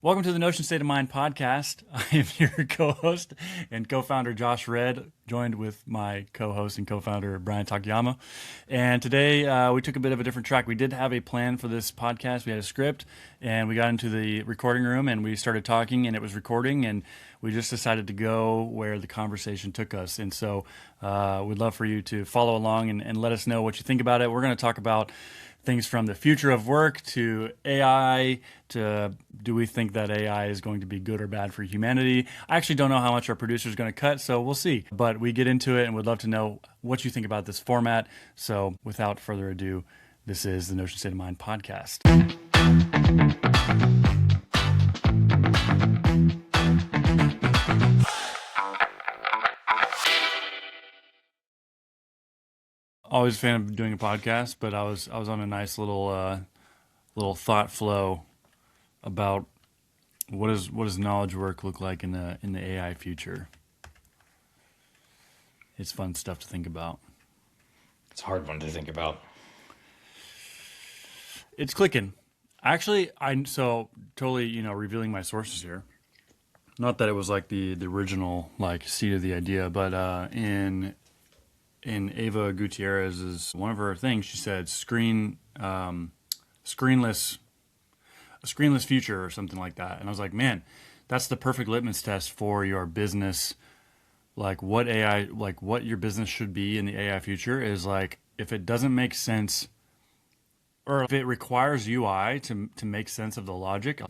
Welcome to the Notion State of Mind podcast. I am your co-host and co-founder Josh Red, joined with my co-host and co-founder Bryan Takayama. And today we took a bit of a different track. We did have a plan for this podcast. We had a script, and we got into the recording room and we started talking, and it was recording, and we just decided to go where the conversation took us. And so we'd love for you to follow along and let us know what you think about it. We're going to talk about things from the future of work to AI to do we think that AI is going to be good or bad for humanity? I actually don't know how much our producer is going to cut, so we'll see. But we get into it and would love to know what you think about this format. So without further ado, this is the Notion State of Mind podcast. Always a fan of doing a podcast, but I was on a nice little thought flow about what does knowledge work look like in the AI future. It's fun stuff to think about. It's a hard one to think about. It's clicking. Actually, I'm so totally revealing my sources here. Not that it was like the original like seed of the idea, but in Ava Gutierrez's one of her things, she said screenless future or something like that. And I was like, man, that's the perfect litmus test for your business. Like what AI, like what your business should be in the AI future is like, if it doesn't make sense or if it requires UI to make sense of the logic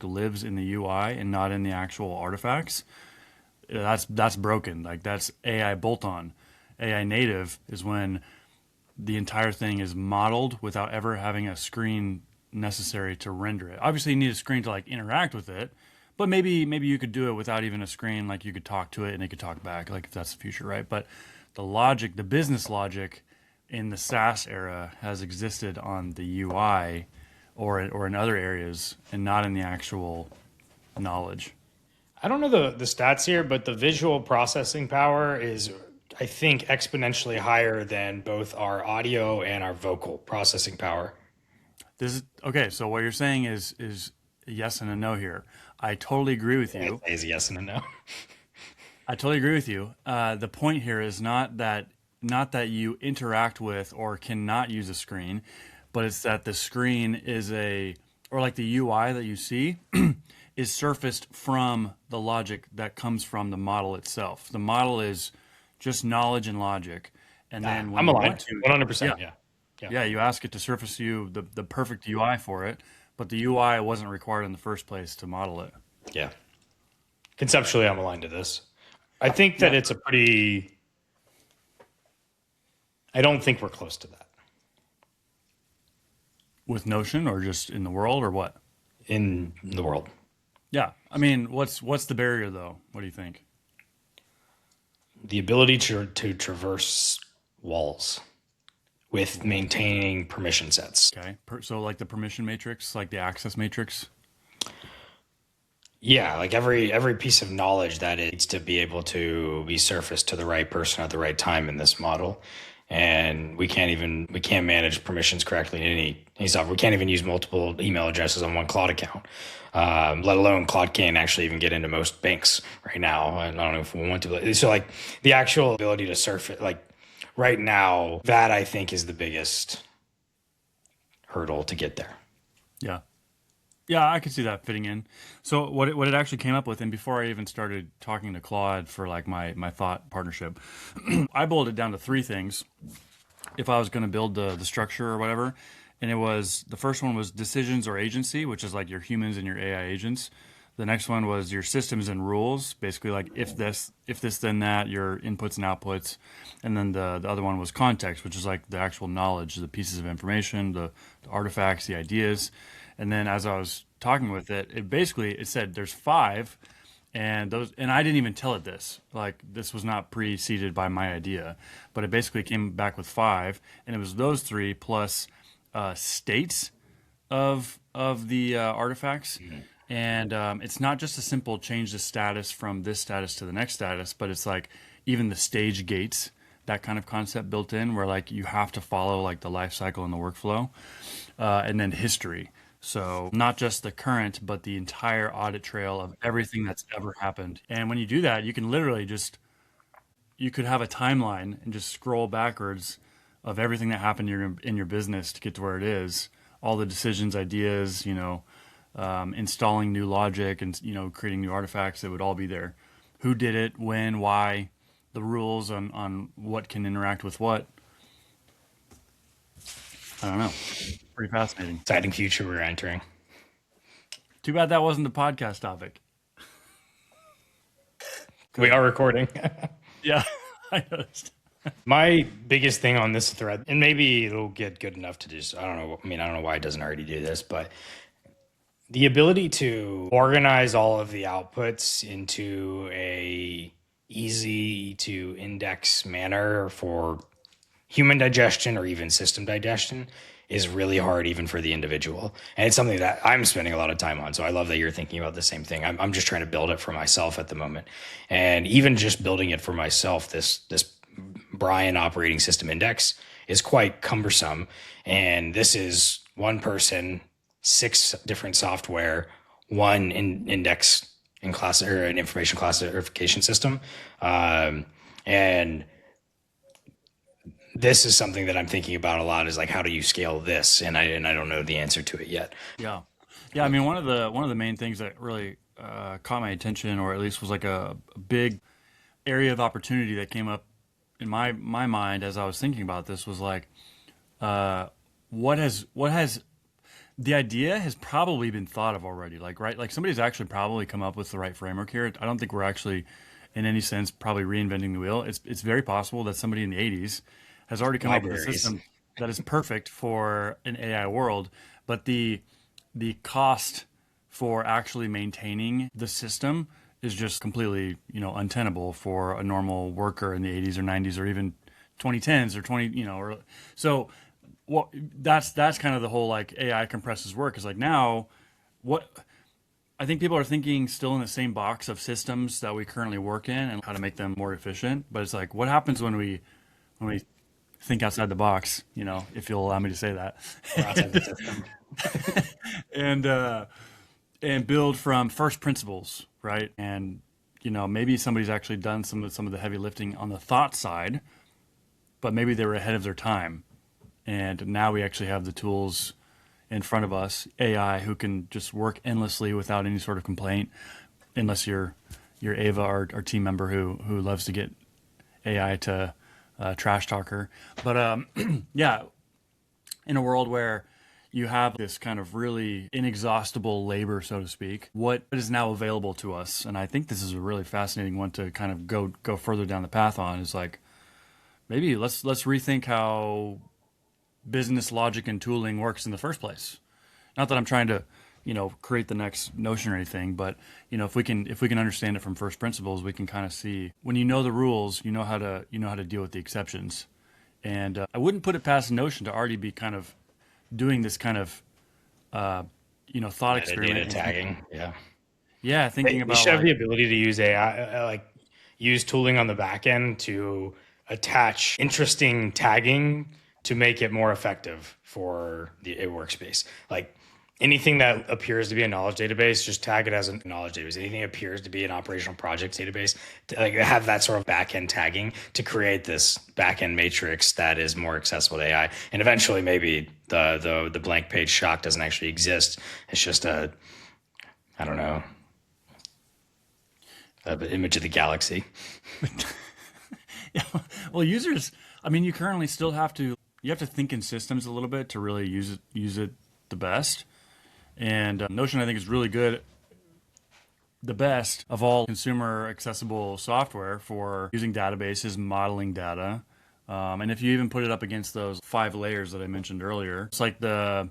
lives in the UI and not in the actual artifacts, that's broken. Like that's AI bolt-on. AI native is when the entire thing is modeled without ever having a screen necessary to render it. Obviously, you need a screen to like interact with it, but maybe you could do it without even a screen. Like you could talk to it and it could talk back. Like if that's the future, right? But the logic, the business logic in the SaaS era has existed on the UI or in other areas and not in the actual knowledge. I don't know the stats here, but the visual processing power is, I think, exponentially higher than both our audio and our vocal processing power. This is okay. So what you're saying is a yes and a no here. I totally agree with you. It's a yes and a no. I totally agree with you. The point here is not that you interact with or cannot use a screen, but it's that the screen is or like the UI that you see is surfaced from the logic that comes from the model itself. The model is just knowledge and logic, and then when I'm you aligned. want to, 100%. yeah, you ask it to surface you the perfect UI for it, but the UI wasn't required in the first place to model it. Yeah. Conceptually, I'm aligned to this. I think that it's I don't think we're close to that With Notion or just in the world or what? in the world. Yeah, I mean, what's the barrier though? What do you think? The ability to traverse walls with maintaining permission sets. Okay, so like the permission matrix, like the access matrix. Yeah, like every piece of knowledge that it needs to be able to be surfaced to the right person at the right time in this model. And we can't manage permissions correctly in any software. We can't even use multiple email addresses on one cloud account. Let alone Claude can't actually even get into most banks right now. And I don't know if we want to. So like the actual ability to surf it, like right now, that I think is the biggest hurdle to get there. Yeah. Yeah, I could see that fitting in. So what it actually came up with, and before I even started talking to Claude for like my thought partnership, I boiled it down to three things if I was going to build the structure or whatever. And the first one was decisions or agency, which is like your humans and your AI agents. The next one was your systems and rules, basically like if this, then that, your inputs and outputs. And then the other one was context, which is like the actual knowledge, the pieces of information, the artifacts, the ideas. And then as I was talking with it, it said there's five, and I didn't even tell it this. Like this was not preceded by my idea, but it basically came back with five, and it was those three plus states of the artifacts. Mm-hmm. And it's not just a simple change the status from this status to the next status, but it's like even the stage gates, that kind of concept built in where like you have to follow like the life cycle and the workflow, and then history. So not just the current, but the entire audit trail of everything that's ever happened. And when you do that, you can literally just you could have a timeline and just scroll backwards of everything that happened in your business to get to where it is. All the decisions, ideas, installing new logic and creating new artifacts, that would all be there. Who did it, when, why, the rules on what can interact with what. I don't know. Pretty fascinating. Exciting future we're entering. Too bad that wasn't the podcast topic. We are recording. Yeah, I noticed. My biggest thing on this thread, and maybe it'll get good enough to just, I don't know. I mean, I don't know why it doesn't already do this, but the ability to organize all of the outputs into a easy to index manner for human digestion or even system digestion is really hard even for the individual. And it's something that I'm spending a lot of time on. So I love that you're thinking about the same thing. I'm just trying to build it for myself at the moment. And even just building it for myself, this Bryan operating system index is quite cumbersome. And this is one person, 6 different software, one index and class or an information classification system. And this is something that I'm thinking about a lot, is like, how do you scale this? And I don't know the answer to it yet. Yeah, yeah. I mean, one of the main things that really caught my attention, or at least was like a big area of opportunity that came up in my mind as I was thinking about this, was like, what has the idea has probably been thought of already, like, right? Like somebody's actually probably come up with the right framework here. I don't think we're actually, in any sense, probably reinventing the wheel. It's very possible that somebody in the 80s has already come up with a system that is perfect for an AI world, but the cost for actually maintaining the system is just completely, untenable for a normal worker in the 80s or 90s or even 2010s or 20, or so. Well, that's kind of the whole, like, AI compresses work, is like, now what I think people are thinking still in the same box of systems that we currently work in and how to make them more efficient. But it's like, what happens when we think outside the box, if you'll allow me to say that, Outside the system. and build from first principles, right? And maybe somebody's actually done some of the heavy lifting on the thought side, but maybe they were ahead of their time. And now we actually have the tools in front of us, AI, who can just work endlessly without any sort of complaint, unless you're Ava, our team member, who loves to get AI to trash talk her. But yeah, in a world where you have this kind of really inexhaustible labor, so to speak, what is now available to us? And I think this is a really fascinating one to kind of go further down the path on, is like, maybe let's rethink how business logic and tooling works in the first place. Not that I'm trying to, create the next notion or anything, but if we can understand it from first principles, we can kind of see, when you know the rules, you know how to deal with the exceptions. And I wouldn't put it past Notion to already be kind of doing this kind of thought experiment. Data tagging, yeah. Yeah, thinking about, we should have the ability to use AI, use tooling on the back end to attach interesting tagging to make it more effective for a workspace. Like, anything that appears to be a knowledge database, just tag it as a knowledge database. Anything that appears to be an operational project database, to, like, have that sort of back-end tagging to create this back-end matrix that is more accessible to AI. And eventually, maybe the blank page shock doesn't actually exist. It's just an image of the galaxy. Yeah, well, users, I mean, you currently still have to think in systems a little bit to really use it the best. And Notion, I think, is really good, the best of all consumer accessible software for using databases, modeling data. And if you even put it up against those 5 layers that I mentioned earlier, it's like the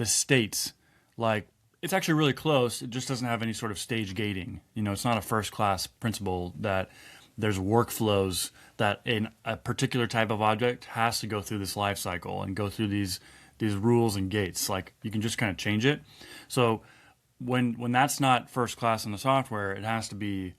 states, like, it's actually really close. It just doesn't have any sort of stage gating. It's not a first class principle that there's workflows that in a particular type of object has to go through this life cycle and go through these rules and gates. Like, you can just kind of change it. So when that's not first class in the software, it has to be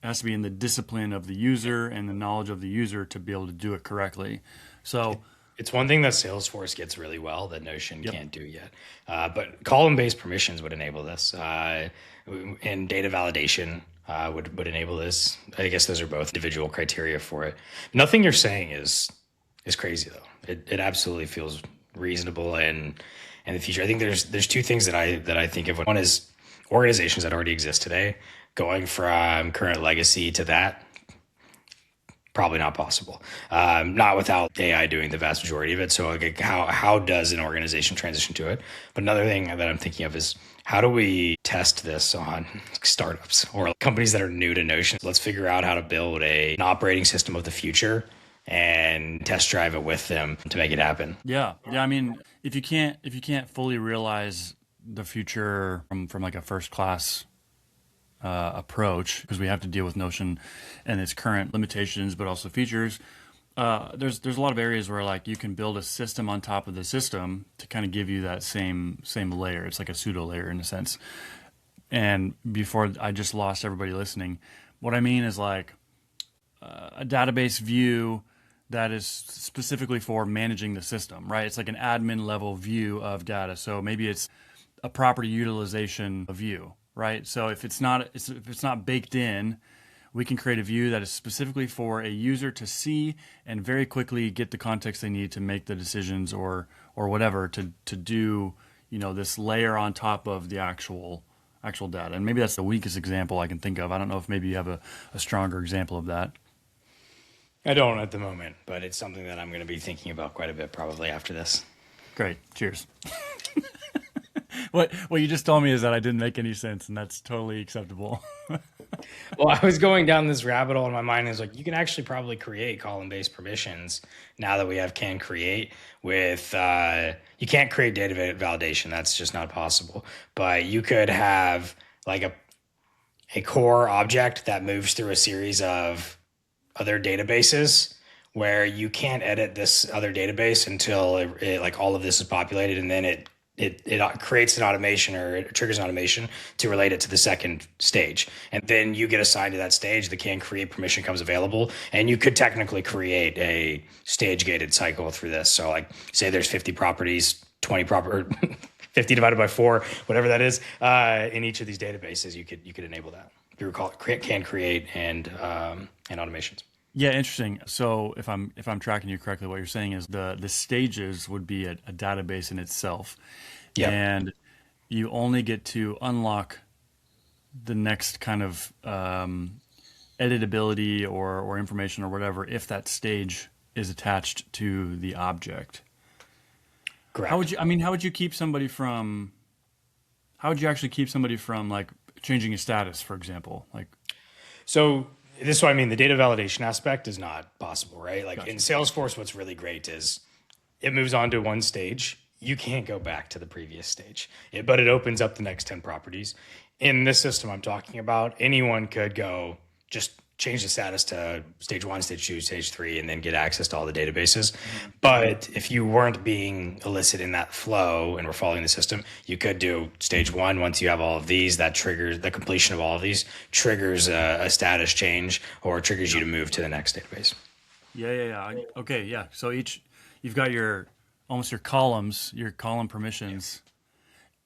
in the discipline of the user and the knowledge of the user to be able to do it correctly. So It's one thing that Salesforce gets really well that Notion Yep. can't do yet. But column-based permissions would enable this, and data validation would enable this. I guess those are both individual criteria for it. Nothing you're saying is crazy though. It absolutely feels reasonable and in the future. I think there's two things that I think of. One is organizations that already exist today going from current legacy to that. Probably not possible. Not without AI doing the vast majority of it. So like, how does an organization transition to it? But another thing that I'm thinking of is how do we test this on startups or companies that are new to Notion? Let's figure out how to build an operating system of the future and test drive it with them to make it happen. Yeah. Yeah. I mean, if you can't fully realize the future from like a first class approach, because we have to deal with Notion and its current limitations, but also features. There's a lot of areas where like you can build a system on top of the system to kind of give you that same layer. It's like a pseudo layer in a sense. And before I just lost everybody listening, what I mean is like a database view that is specifically for managing the system, right? It's like an admin level view of data. So maybe it's a property utilization view, right? So if it's not baked in, we can create a view that is specifically for a user to see and very quickly get the context they need to make the decisions or whatever to do, this layer on top of the actual data. And maybe that's the weakest example I can think of. I don't know if maybe you have a stronger example of that. I don't at the moment, but it's something that I'm going to be thinking about quite a bit probably after this. Great. Cheers. What you just told me is that I didn't make any sense, and that's totally acceptable. Well, I was going down this rabbit hole in my mind. Is like you can actually probably create column-based permissions now that we have can create with. You can't create data validation. That's just not possible. But you could have like a core object that moves through a series of other databases where you can't edit this other database until like all of this is populated, and then it creates an automation or it triggers an automation to relate it to the second stage. And then you get assigned to that stage, the can create permission comes available, and you could technically create a stage gated cycle through this. So like say there's 50 properties, 20 proper 50 divided by 4, whatever that is, in each of these databases, you could enable that through can create and automations. Yeah, interesting. So if I'm tracking you correctly, what you're saying is the stages would be a database in itself, Yeah. and you only get to unlock the next kind of editability or information or whatever if that stage is attached to the object. Correct. How would you keep somebody from? How would you actually keep somebody from like changing a status, for example? Like, So this is what I mean. The data validation aspect is not possible, right? Like gotcha. in Salesforce, what's really great is it moves on to one stage. You can't go back to the previous stage, but it opens up the next 10 properties. In this system I'm talking about, anyone could go just change the status to stage 1, stage 2, stage 3, and then get access to all the databases. But if you weren't being illicit in that flow and were following the system, you could do stage 1. Once you have all of these, that triggers the completion of all of these, triggers a status change or triggers you to move to the next database. Yeah. Okay, yeah. So you've got almost your columns, your column permissions.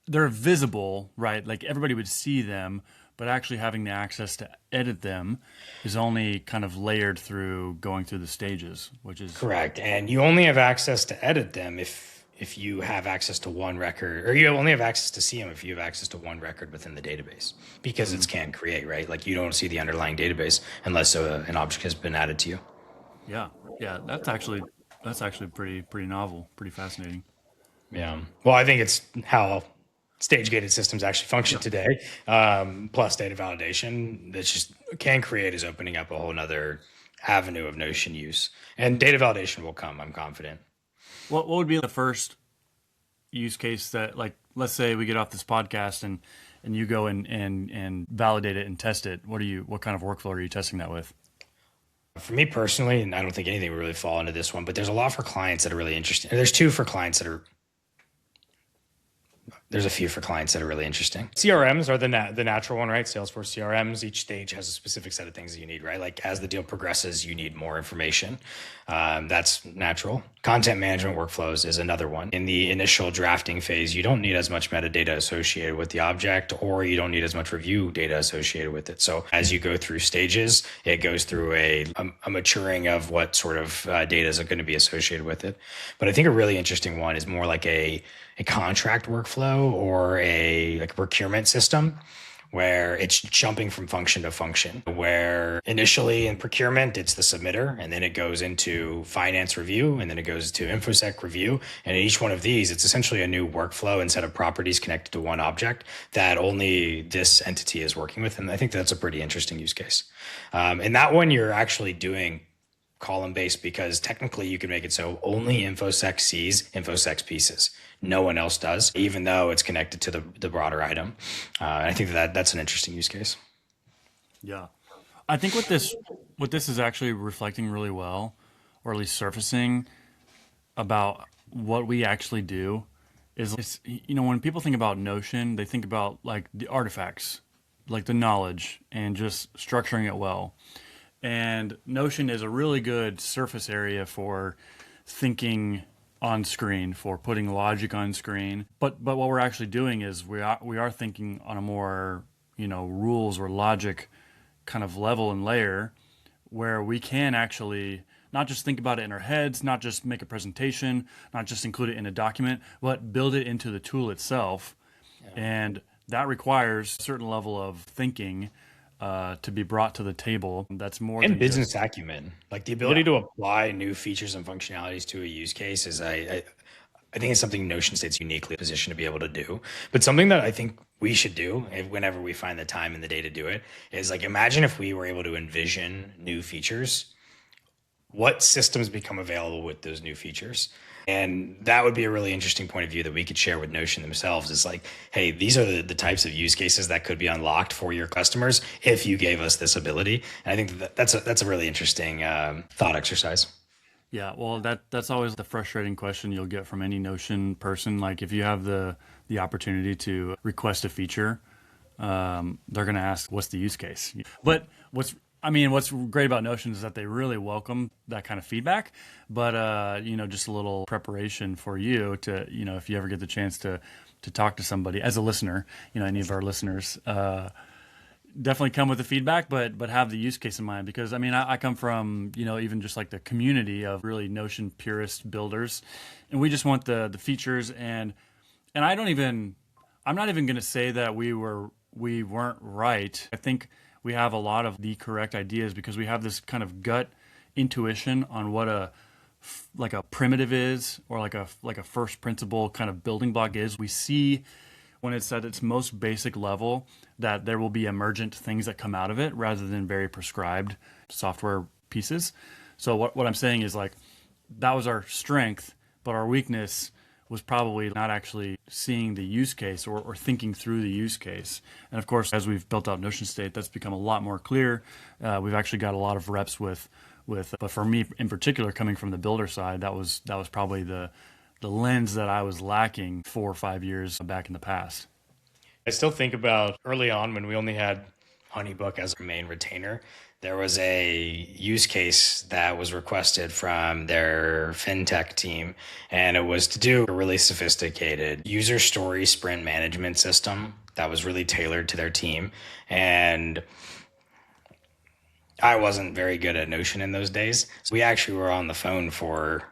They're visible, right? Like everybody would see them, but actually having the access to edit them is only kind of layered through going through the stages, which is Correct. And you only have access to edit them if you have access to one record, or you only have access to see them if you have access to one record within the database, because it's can create, right? Like you don't see the underlying database unless an object has been added to you. yeah. That's actually pretty novel, pretty fascinating. Yeah. Well, I think it's how stage gated systems actually function today. Plus data validation. That's just can create is opening up a whole nother avenue of Notion use, and data validation will come. I'm confident. What would be the first use case that, like, let's say we get off this podcast and you go and validate it and test it. What kind of workflow are you testing that with? For me personally, and I don't think anything would really fall into this one, but there's a lot for clients that are really interesting. There's two for clients that are There's a few for clients that are really interesting. CRMs are the natural one, right? Salesforce CRMs. Each stage has a specific set of things that you need, right? Like as the deal progresses, you need more information. That's natural. Content management workflows is another one. In the initial drafting phase, you don't need as much metadata associated with the object, or you don't need as much review data associated with it. So as you go through stages, it goes through a maturing of what sort of data is going to be associated with it. But I think a really interesting one is more like a contract workflow or a like procurement system where it's jumping from function to function, where initially in procurement, it's the submitter, and then it goes into finance review, and then it goes to InfoSec review. And in each one of these, it's essentially a new workflow and set of properties connected to one object that only this entity is working with. And I think that's a pretty interesting use case. And that one, you're actually doing column based because technically you can make it so only InfoSec sees InfoSec's pieces. No one else does, even though it's connected to the broader item. I think that's an interesting use case. Yeah. I think what this is actually reflecting really well, or at least surfacing about what we actually do is, when people think about Notion, they think about like the artifacts, like the knowledge and just structuring it well. And Notion is a really good surface area for thinking on screen, for putting logic on screen. But what we're actually doing is we are thinking on a more, rules or logic kind of level and layer, where we can actually not just think about it in our heads, not just make a presentation, not just include it in a document, but build it into the tool itself. Yeah. And that requires a certain level of thinking to be brought to the table. That's more and than business acumen, like the ability to apply new features and functionalities to a use case is I think it's something Notion State's uniquely positioned to be able to do. But something that I think we should do whenever we find the time and the day to do it is like, imagine if we were able to envision new features, what systems become available with those new features. And that would be a really interesting point of view that we could share with Notion themselves. Is like, hey, these are the types of use cases that could be unlocked for your customers if you gave us this ability. And I think that's a really interesting thought exercise. Yeah, well, that's always the frustrating question you'll get from any Notion person. Like, if you have the opportunity to request a feature, they're going to ask, what's the use case? But what's great about Notion is that they really welcome that kind of feedback. But, just a little preparation for you to, if you ever get the chance to talk to somebody as a listener, any of our listeners, definitely come with the feedback, but have the use case in mind. Because, I come from, even just like the community of really Notion purist builders. And we just want the features. And I'm not even going to say that we weren't right. I think we have a lot of the correct ideas because we have this kind of gut intuition on what a primitive is, or like a first principle kind of building block is. We see when it's at its most basic level that there will be emergent things that come out of it rather than very prescribed software pieces. So what I'm saying is, like, that was our strength, but our weakness was probably not actually seeing the use case or thinking through the use case. And of course, as we've built out Notion State, that's become a lot more clear. We've actually got a lot of reps with, but for me in particular, coming from the builder side, that was probably the lens that I was lacking 4 or 5 years back in the past. I still think about early on when we only had HoneyBook as our main retainer. There was a use case that was requested from their fintech team, and it was to do a really sophisticated user story sprint management system that was really tailored to their team. And I wasn't very good at Notion in those days. So we actually were on the phone for,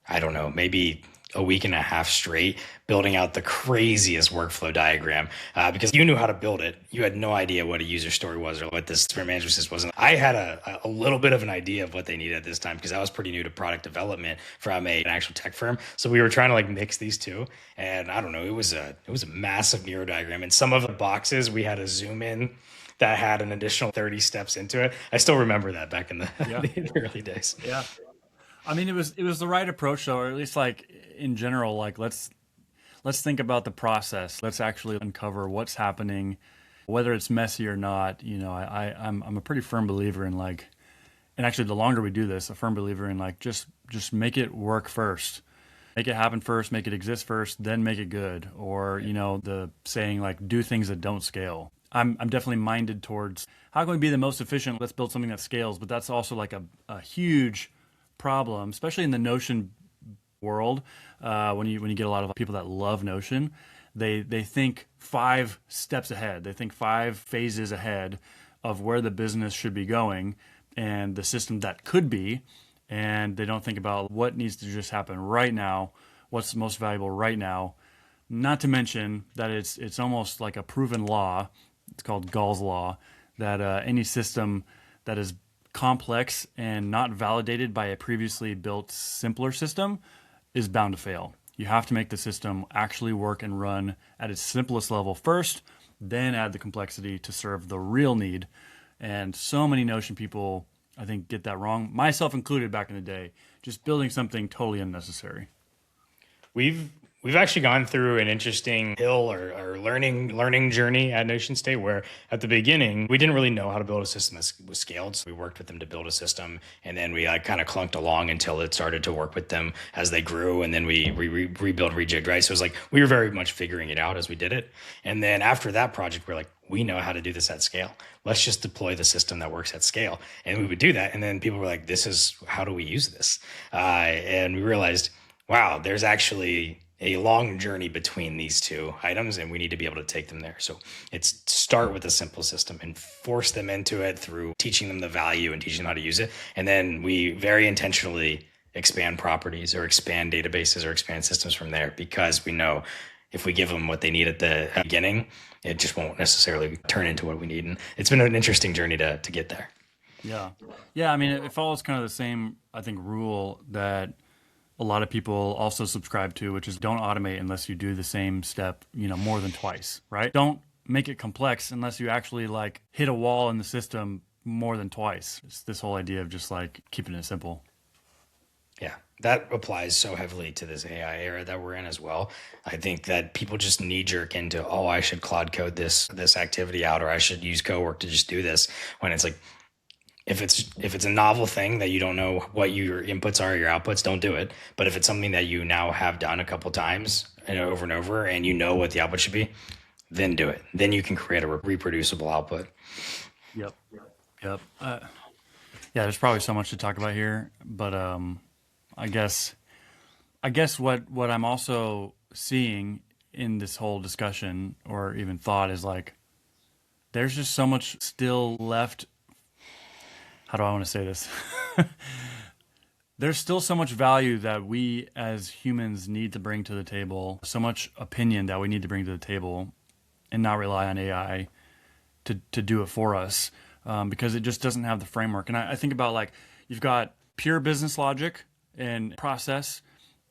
I don't know, maybe a week and a half straight, building out the craziest workflow diagram because you knew how to build it. You had no idea what a user story was or what this sprint management system was. And I had a little bit of an idea of what they needed at this time because I was pretty new to product development from an actual tech firm. So we were trying to like mix these two. And I don't know, it was a massive Miro diagram. And some of the boxes we had to zoom in that had an additional 30 steps into it. I still remember that back in the, the early days. Yeah. It was the right approach, though, or at least like in general, like let's think about the process. Let's actually uncover what's happening, whether it's messy or not. I'm a pretty firm believer in like, and actually the longer we do this, a firm believer in like just make it work first. Make it happen first, make it exist first, then make it good. Or, the saying like do things that don't scale. I'm definitely minded towards how can we be the most efficient? Let's build something that scales. But that's also like a huge problem, especially in the Notion world. When you get a lot of people that love Notion, they think 5 steps ahead. They think 5 phases ahead of where the business should be going and the system that could be, and they don't think about what needs to just happen right now, what's most valuable right now. Not to mention that it's almost like a proven law. It's called Gall's law that any system that is complex and not validated by a previously built simpler system is bound to fail. You have to make the system actually work and run at its simplest level first, then add the complexity to serve the real need. And so many Notion people, I think, get that wrong, myself included back in the day, just building something totally unnecessary. We've actually gone through an interesting hill or learning journey at Notion State, where at the beginning we didn't really know how to build a system that was scaled. So we worked with them to build a system, and then we like kind of clunked along until it started to work with them as they grew, and then we rebuilt, rejigged, right? So it was like we were very much figuring it out as we did it, and then after that project, we're like, we know how to do this at scale. Let's just deploy the system that works at scale, and we would do that, and then people were like, this is how do we use this? And we realized, wow, there's actually a long journey between these two items, and we need to be able to take them there. So it's start with a simple system and force them into it through teaching them the value and teaching them how to use it. And then we very intentionally expand properties or expand databases or expand systems from there, because we know if we give them what they need at the beginning, it just won't necessarily turn into what we need. And it's been an interesting journey to get there. Yeah. Yeah. I mean, it follows kind of the same, I think, rule that a lot of people also subscribe to, which is don't automate unless you do the same step, more than twice, right? Don't make it complex unless you actually like hit a wall in the system more than twice. It's this whole idea of just like keeping it simple. Yeah, that applies so heavily to this AI era that we're in as well. I think that people just knee jerk into, oh, I should cloud code this activity out, or I should use cowork to just do this, when it's like, if it's a novel thing that you don't know what your inputs are, your outputs, don't do it. But if it's something that you now have done a couple times and over and over, and you know what the output should be, then do it. Then you can create a reproducible output. Yep. Yep. Yeah, there's probably so much to talk about here, but I guess what I'm also seeing in this whole discussion or even thought is like there's just so much still left. How do I want to say this? There's still so much value that we as humans need to bring to the table, so much opinion that we need to bring to the table, and not rely on AI to do it for us, because it just doesn't have the framework. And I think about like you've got pure business logic and process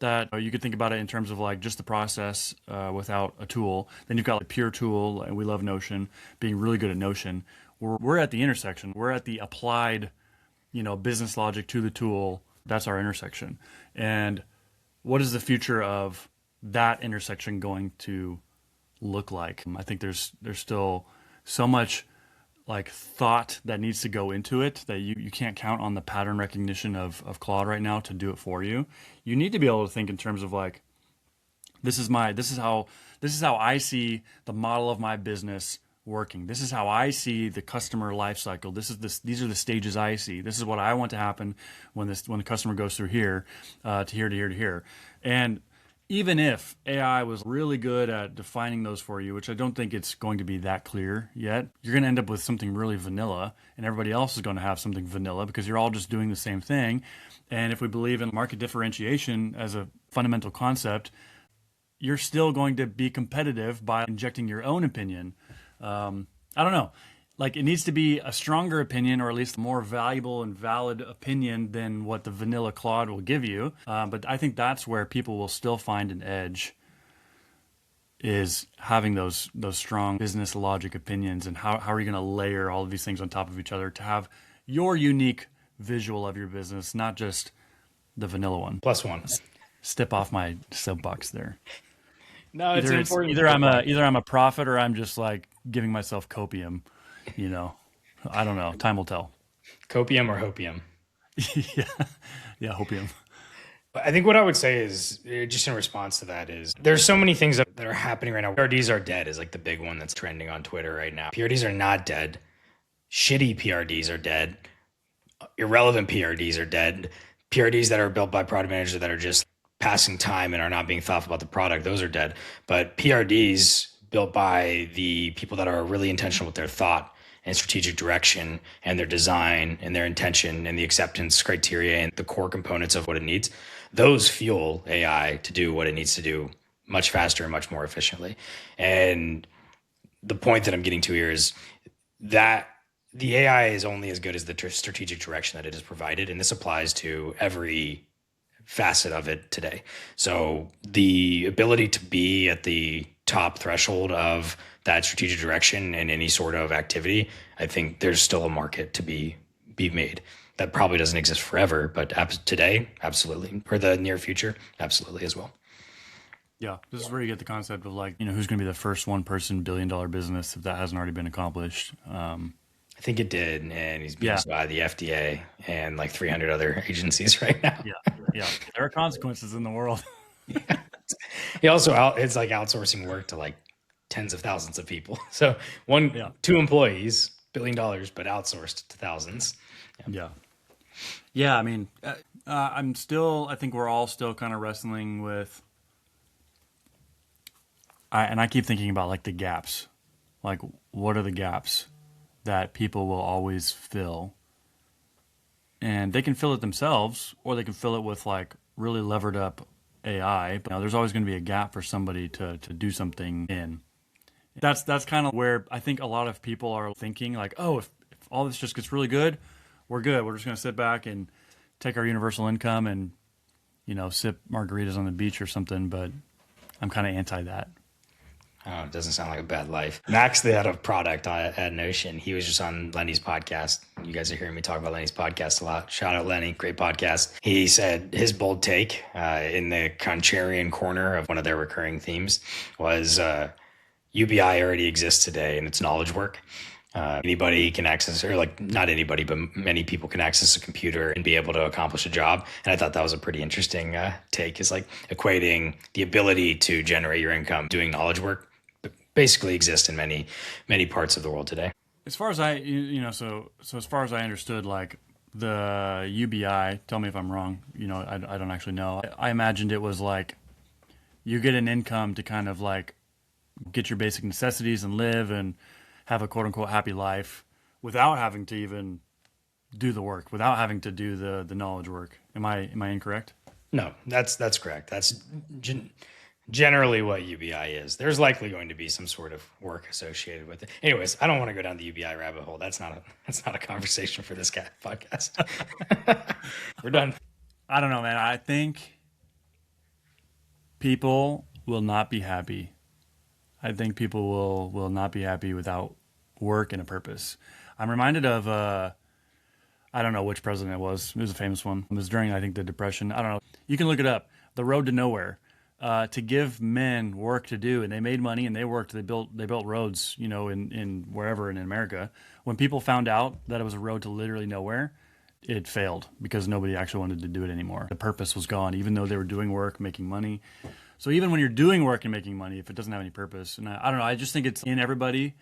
that you could think about it in terms of like just the process without a tool. Then you've got like pure tool, and we love Notion, being really good at Notion. We're at the intersection. We're at the applied, business logic to the tool. That's our intersection. And what is the future of that intersection going to look like? I think there's still so much like thought that needs to go into it that you can't count on the pattern recognition of Claude right now to do it for you. You need to be able to think in terms of like, this is how I see the model of my business working. This is how I see the customer life cycle. These are the stages I see. This is what I want to happen when the customer goes through here, to here, to here, to here. And even if AI was really good at defining those for you, which I don't think it's going to be that clear yet, you're going to end up with something really vanilla, and everybody else is going to have something vanilla because you're all just doing the same thing. And if we believe in market differentiation as a fundamental concept, you're still going to be competitive by injecting your own opinion. I don't know. Like it needs to be a stronger opinion, or at least a more valuable and valid opinion than what the vanilla Claude will give you. But I think that's where people will still find an edge, is having those strong business logic opinions, and how are you going to layer all of these things on top of each other to have your unique visual of your business, not just the vanilla one. Plus one. Step off my soapbox there. No, it's important. Either I'm a prophet or I'm just like giving myself copium. I don't know. Time will tell. Copium or hopium? Yeah, hopium. I think what I would say is just in response to that is there's so many things that are happening right now. PRDs are dead is like the big one that's trending on Twitter right now. PRDs are not dead. Shitty PRDs are dead. Irrelevant PRDs are dead. PRDs that are built by product managers that are just passing time and are not being thoughtful about the product, those are dead. But PRDs built by the people that are really intentional with their thought and strategic direction and their design and their intention and the acceptance criteria and the core components of what it needs, those fuel AI to do what it needs to do much faster and much more efficiently. And the point that I'm getting to here is that the AI is only as good as the strategic direction that it has provided. And this applies to every facet of it today. So the ability to be at the top threshold of that strategic direction in any sort of activity, I think there's still a market to be made. That probably doesn't exist forever, but today, absolutely. For the near future, absolutely as well. Yeah, this is where you get the concept of like, who's going to be the first one person $1 billion business if that hasn't already been accomplished. I think it did, and he's being Yeah. sued by the FDA and like 300 other agencies right now. Yeah. Yeah. There are consequences in the world. He also it's like outsourcing work to like tens of thousands of people. So Yeah. two employees, $1 billion, but outsourced to thousands. Yeah. Yeah. I mean, I think we're all still kind of wrestling with, and I keep thinking about like the gaps. Like, what are the gaps that people will always fill? And they can fill it themselves, or they can fill it with like really levered up AI. But there's always going to be a gap for somebody to do something in. That's kind of where I think a lot of people are thinking like, oh, if all this just gets really good, we're good. We're just going to sit back and take our universal income and sip margaritas on the beach or something. But I'm kind of anti that. Oh, it doesn't sound like a bad life. Max, the head of product at Notion, he was just on Lenny's podcast. You guys are hearing me talk about Lenny's podcast a lot. Shout out Lenny, great podcast. He said his bold take in the contrarian corner of one of their recurring themes was UBI already exists today and it's knowledge work. Anybody can access, or like not anybody, but many people can access a computer and be able to accomplish a job. And I thought that was a pretty interesting take, is like equating the ability to generate your income doing knowledge work basically exists in many parts of the world today. As far as so as far as I understood, like the UBI, tell me if I'm wrong. I don't actually know. I imagined it was like you get an income to kind of like get your basic necessities and live and have a quote unquote happy life without having to even do the work, without having to do the knowledge work. Am I incorrect? No, that's correct. That's generally what UBI is. There's likely going to be some sort of work associated with it. Anyways, I don't want to go down the UBI rabbit hole. That's not a conversation for this podcast. We're done. I don't know, man. I think people will not be happy. I think people will not be happy without work and a purpose. I'm reminded of I don't know which president it was. It was a famous one. It was during, I think, the Depression. I don't know. You can look it up. The Road to Nowhere. To give men work to do, and they made money and they worked. They built roads, in wherever in America. When people found out that it was a road to literally nowhere, it failed because nobody actually wanted to do it anymore. The purpose was gone, even though they were doing work, making money. So even when you're doing work and making money, if it doesn't have any purpose, and I don't know, I just think it's in everybody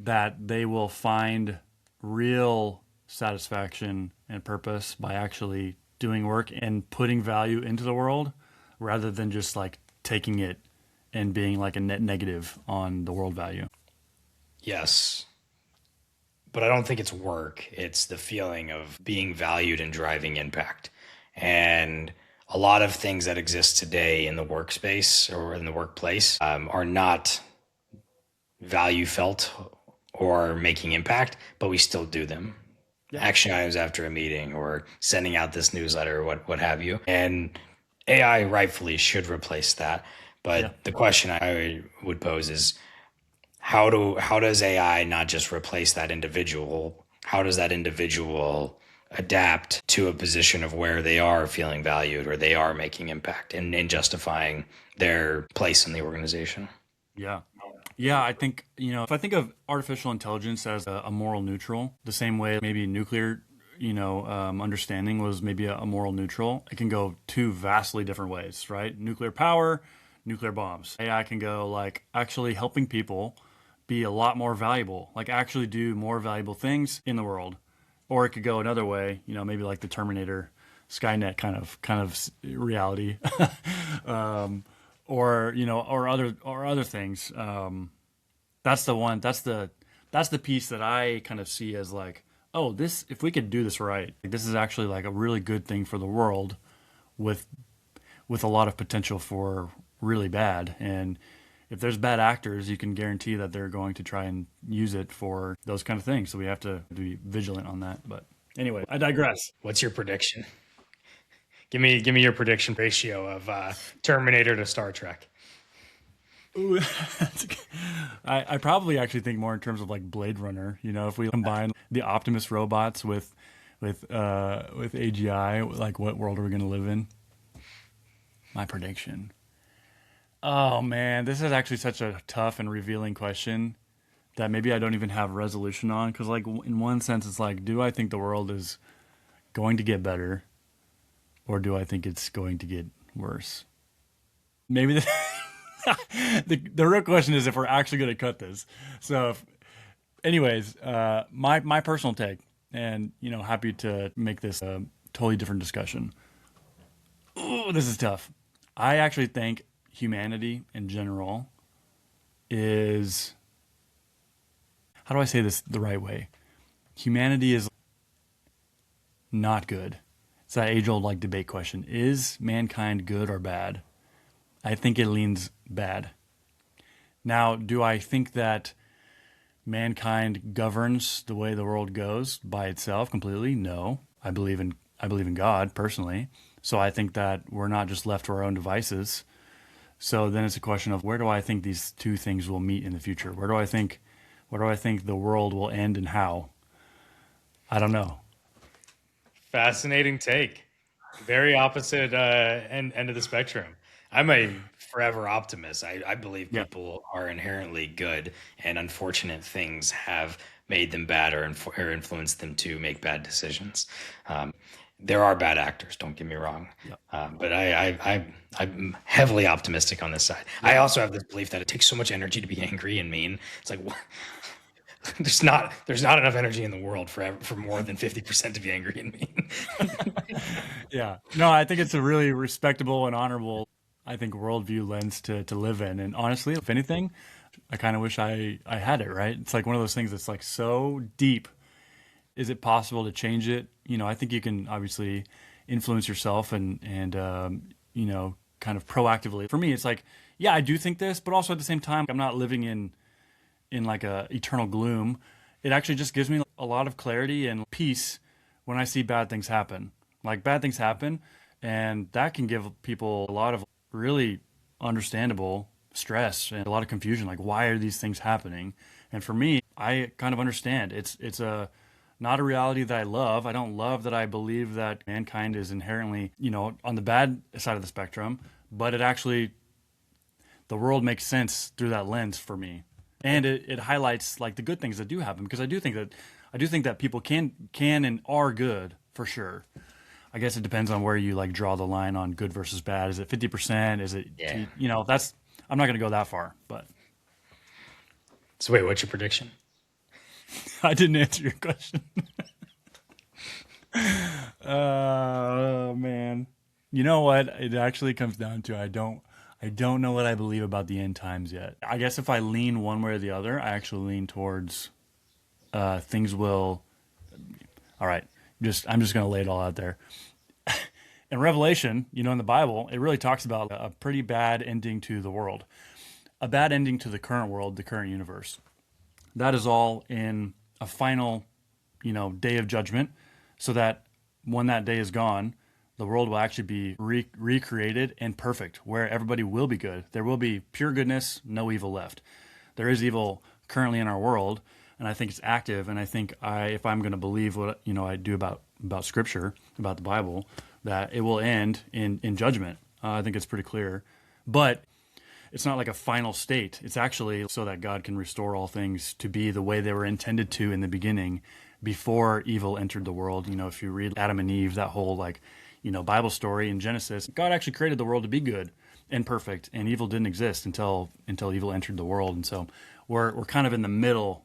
that they will find real satisfaction and purpose by actually doing work and putting value into the world, rather than just like taking it and being like a net negative on the world value. Yes. But I don't think it's work. It's the feeling of being valued and driving impact. And a lot of things that exist today in the workspace or in the workplace are not value felt or making impact, but we still do them. Yeah. Action items after a meeting or sending out this newsletter or what have you. And AI rightfully should replace that. But the question I would pose is how does AI not just replace that individual? How does that individual adapt to a position of where they are feeling valued or they are making impact and justifying their place in the organization? Yeah. Yeah, I think, if I think of artificial intelligence as a moral neutral, the same way maybe nuclear understanding was maybe a moral neutral, it can go two vastly different ways, right? Nuclear power, nuclear bombs. AI can go like actually helping people be a lot more valuable, like actually do more valuable things in the world. Or it could go another way, maybe like the Terminator, Skynet kind of reality, or other things. That's the one. That's the piece that I kind of see as like, oh, this if we could do this right, like, this is actually like a really good thing for the world, with a lot of potential for really bad. And if there's bad actors, you can guarantee that they're going to try and use it for those kind of things. So we have to be vigilant on that. But anyway, I digress. What's your prediction? Give me your prediction ratio of Terminator to Star Trek. Ooh, I probably actually think more in terms of like Blade Runner. If we combine the Optimus robots with AGI, like what world are we going to live in? My prediction. Oh man, this is actually such a tough and revealing question that maybe I don't even have a resolution on. Because like in one sense, it's like, do I think the world is going to get better, or do I think it's going to get worse? Maybe the real question is if we're actually going to cut this. So, anyways, my personal take, and happy to make this a totally different discussion. Ooh, this is tough. I actually think humanity in general is, how do I say this the right way? Humanity is not good. It's that age old like debate question. Is mankind good or bad? I think it leans bad. Now, do I think that mankind governs the way the world goes by itself completely? No. I believe in God personally. So I think that we're not just left to our own devices. So then it's a question of, where do I think these two things will meet in the future? Where do I think the world will end, and how? I don't know. Fascinating take. Very opposite end of the spectrum. I'm a forever optimist. I believe Yeah. people are inherently good, and unfortunate things have made them bad, or influenced them to make bad decisions. There are bad actors, don't get me wrong, Yeah. but I'm heavily optimistic on this side. I also have this belief that it takes so much energy to be angry and mean. It's like, there's not enough energy in the world for more than 50% to be angry and mean. Yeah. No, I think it's a really respectable and honorable, I think, worldview lens to live in. And honestly, if anything, I kind of wish I had it, right? It's like one of those things that's like so deep. Is it possible to change it? I think you can obviously influence yourself and kind of proactively. For me, it's like, yeah, I do think this, but also at the same time, I'm not living in like a eternal gloom. It actually just gives me a lot of clarity and peace when I see bad things happen. Like bad things happen, and that can give people a lot of really understandable stress and a lot of confusion. Like, why are these things happening? And for me, I kind of understand. It's a not a reality that I love. I don't love that I believe that mankind is inherently, on the bad side of the spectrum, but it actually, the world makes sense through that lens for me. And it highlights like the good things that do happen, because I do think that people can and are good for sure. I guess it depends on where you like draw the line on good versus bad. Is it 50%? Is it, Yeah. that's, I'm not going to go that far, but So wait, what's your prediction? I didn't answer your question. Oh man. You know what? It actually comes down to, I don't know what I believe about the end times yet. I guess if I lean one way or the other, I actually lean towards things will. All right, I'm just going to lay it all out there. In Revelation, in the Bible, it really talks about a pretty bad ending to the world, a bad ending to the current world, the current universe. That is all in a final, day of judgment, so that when that day is gone, the world will actually be recreated and perfect, where everybody will be good. There will be pure goodness, no evil left. There is evil currently in our world, and I think it's active. And I think if I'm going to believe what I do about Scripture, about the Bible, that it will end in judgment. I think it's pretty clear, but it's not like a final state. It's actually so that God can restore all things to be the way they were intended to in the beginning, before evil entered the world. If you read Adam and Eve, that whole Bible story in Genesis, God actually created the world to be good and perfect, and evil didn't exist until evil entered the world. And so we're kind of in the middle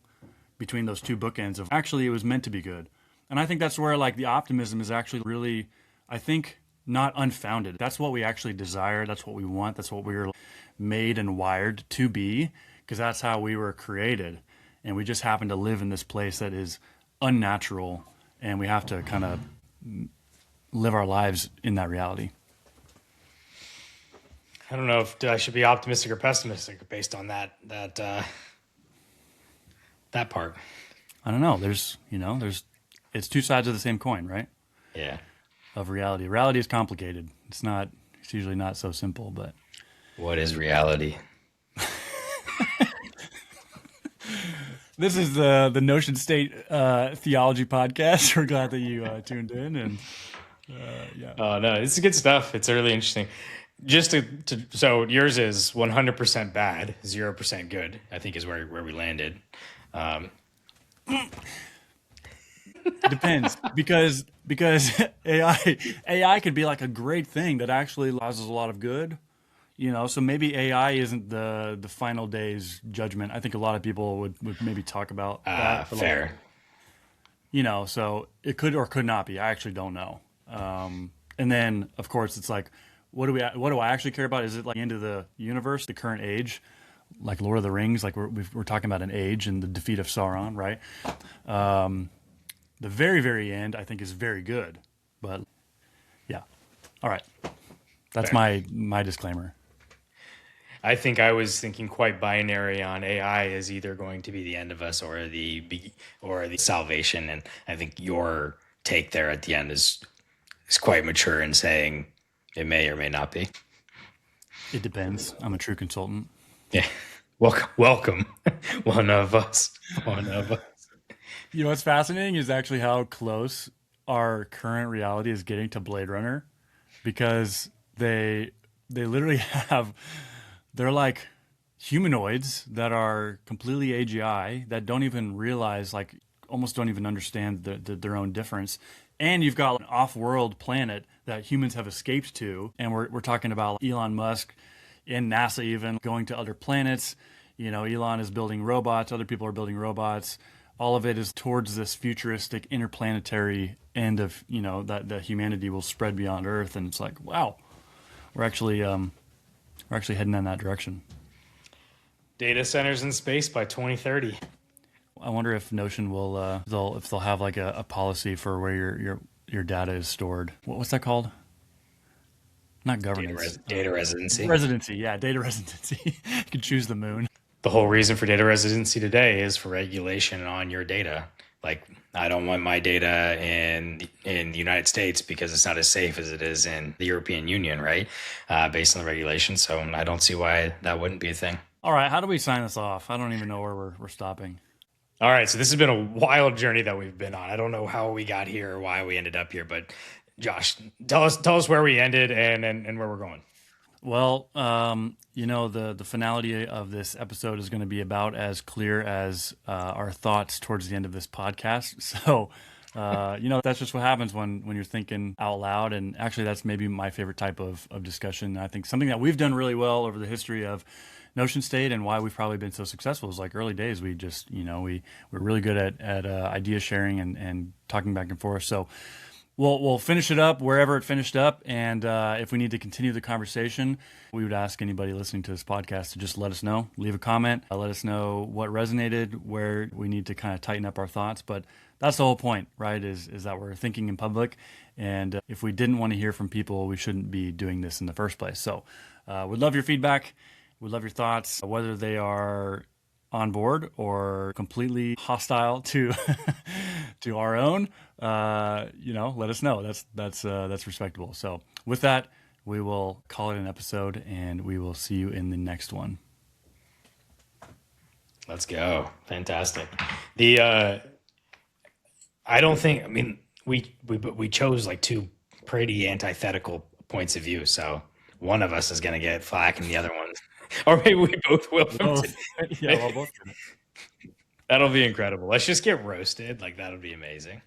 between those two bookends of actually it was meant to be good. And I think that's where the optimism is actually really, I think, not unfounded. That's what we actually desire. That's what we want. That's what we were made and wired to be, because that's how we were created. And we just happen to live in this place that is unnatural, and we have to kind of live our lives in that reality. I don't know if I should be optimistic or pessimistic based on that part. I don't know. There's it's two sides of the same coin, right? Yeah. Of reality. Reality is complicated. It's usually not so simple, but what is reality? This is the Notion State theology podcast. We're glad that you tuned in, and yeah. Oh no, it's good stuff. It's really interesting. Just so yours is 100% bad, 0% good, I think is where we landed. Depends, because AI could be like a great thing that actually causes a lot of good. So maybe AI isn't the final day's judgment. I think a lot of people would maybe talk about that. Fair. So it could or could not be. I actually don't know. And then, of course, it's like, what do I actually care about? Is it like the end of the universe, the current age, like Lord of the Rings? Like we're talking about an age and the defeat of Sauron, right? The very, very end, I think, is very good. But yeah, all right. That's my disclaimer. I think I was thinking quite binary on AI is either going to be the end of us or the salvation, and I think your take there at the end is quite mature in saying it may or may not be. It depends. I'm a true consultant. Yeah. Welcome. One of us. What's fascinating is actually how close our current reality is getting to Blade Runner, because they literally they're like humanoids that are completely AGI that don't even realize, almost don't even understand their own difference. And you've got an off-world planet that humans have escaped to, and we're talking about Elon Musk and NASA even going to other planets. Elon is building robots, other people are building robots. All of it is towards this futuristic interplanetary end of, that humanity will spread beyond Earth. And it's like, wow, we're actually heading in that direction. Data centers in space by 2030. I wonder if Notion will they'll have like a policy for where your data is stored. What's that called? Not governance. Data residency. Residency, yeah, data residency. You can choose the moon. The whole reason for data residency today is for regulation on your data. Like, I don't want my data in the United States because it's not as safe as it is in the European Union, right? Based on the regulations. So I don't see why that wouldn't be a thing. All right, how do we sign this off? I don't even know where we're stopping. All right, so this has been a wild journey that we've been on. I don't know how we got here or why we ended up here, but Josh, tell us where we ended and where we're going. Well, the finality of this episode is going to be about as clear as our thoughts towards the end of this podcast. So, that's just what happens when you're thinking out loud. And actually, that's maybe my favorite type of discussion. I think something that we've done really well over the history of Notion State and why we've probably been so successful is like early days. We just, we're really good at idea sharing and talking back and forth. So we'll finish it up wherever it finished up. And if we need to continue the conversation, we would ask anybody listening to this podcast to just let us know, leave a comment, let us know what resonated, where we need to kind of tighten up our thoughts. But that's the whole point, right? Is that we're thinking in public. And if we didn't want to hear from people, we shouldn't be doing this in the first place. So we'd love your feedback. We'd love your thoughts, whether they are on board or completely hostile to to our own. Let us know. That's respectable. So with that, we will call it an episode, and we will see you in the next one. Let's go. Fantastic. I don't think. I mean, we chose like two pretty antithetical points of view. So one of us is going to get flack, and the other one. Or maybe we both will. Both. Yeah, well, both. That'll be incredible. Let's just get roasted. Like that'll be amazing.